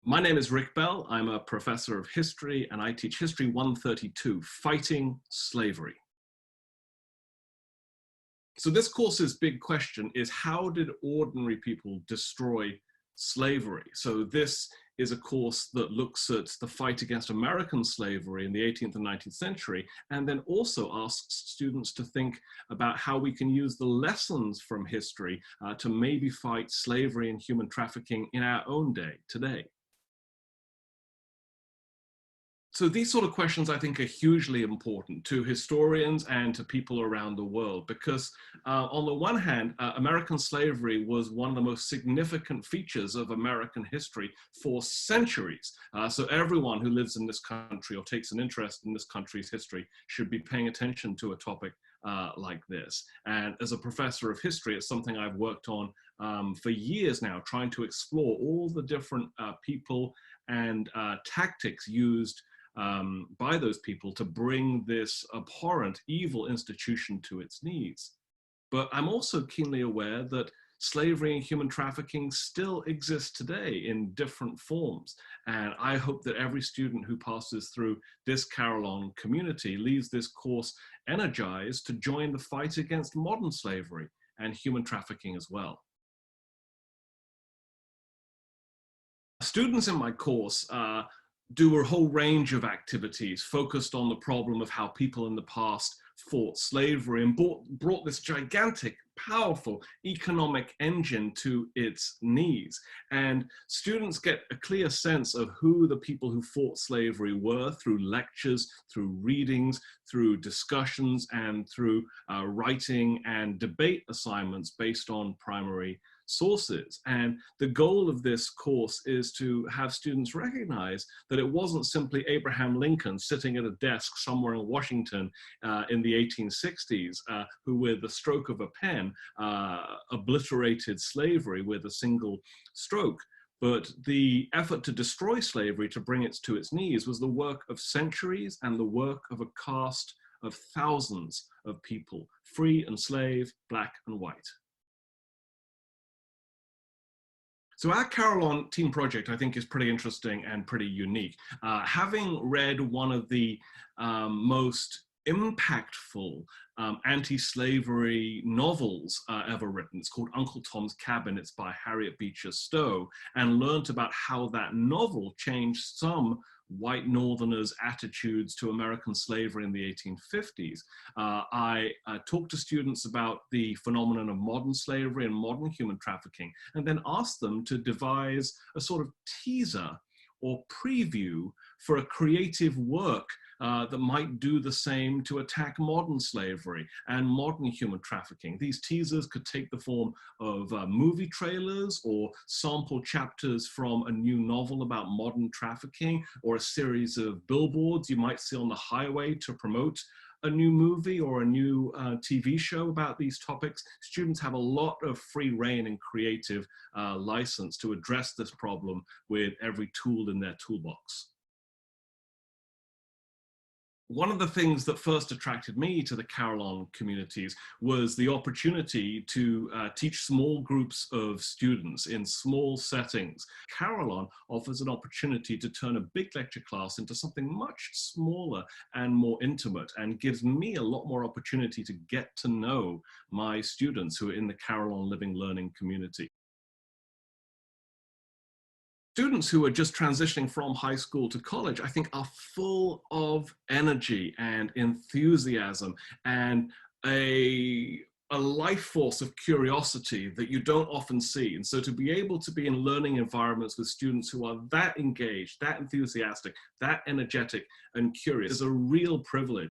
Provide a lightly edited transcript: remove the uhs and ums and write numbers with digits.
My name is Rick Bell. I'm a professor of history and I teach History 132, Fighting Slavery. So this course's big question is, how did ordinary people destroy slavery? So this is a course that looks at the fight against American slavery in the 18th and 19th century, and then also asks students to think about how we can use the lessons from history to maybe fight slavery and human trafficking in our own day, today. So these sort of questions, I think, are hugely important to historians and to people around the world, because on the one hand, American slavery was one of the most significant features of American history for centuries. So everyone who lives in this country or takes an interest in this country's history should be paying attention to a topic like this. And as a professor of history, it's something I've worked on for years now, trying to explore all the different people and tactics used by those people to bring this abhorrent, evil institution to its knees. But I'm also keenly aware that slavery and human trafficking still exist today in different forms. And I hope that every student who passes through this Carillon community leaves this course energized to join the fight against modern slavery and human trafficking as well. Students in my course do a whole range of activities focused on the problem of how people in the past fought slavery and brought this gigantic, powerful economic engine to its knees. And students get a clear sense of who the people who fought slavery were through lectures, through readings, through discussions, and through writing and debate assignments based on primary sources. And the goal of this course is to have students recognize that it wasn't simply Abraham Lincoln sitting at a desk somewhere in Washington in the 1860s who, with the stroke of a pen, obliterated slavery with a single stroke. But the effort to destroy slavery, to bring it to its knees, was the work of centuries and the work of a caste of thousands of people, free and slave, black and white. So our Carillon team project, I think, is pretty interesting and pretty unique. Having read one of the most impactful anti-slavery novels ever written. It's called Uncle Tom's Cabin. It's by Harriet Beecher Stowe, and learnt about how that novel changed some white Northerners' attitudes to American slavery in the 1850s. I talked to students about the phenomenon of modern slavery and modern human trafficking, and then asked them to devise a sort of teaser or preview for a creative work that might do the same to attack modern slavery and modern human trafficking. These teasers could take the form of movie trailers or sample chapters from a new novel about modern trafficking, or a series of billboards you might see on the highway to promote a new movie or a new TV show about these topics. Students have a lot of free rein and creative license to address this problem with every tool in their toolbox. One of the things that first attracted me to the Carillon communities was the opportunity to teach small groups of students in small settings. Carillon offers an opportunity to turn a big lecture class into something much smaller and more intimate, and gives me a lot more opportunity to get to know my students who are in the Carillon Living Learning community. Students who are just transitioning from high school to college, I think, are full of energy and enthusiasm and a life force of curiosity that you don't often see. And so to be able to be in learning environments with students who are that engaged, that enthusiastic, that energetic and curious is a real privilege.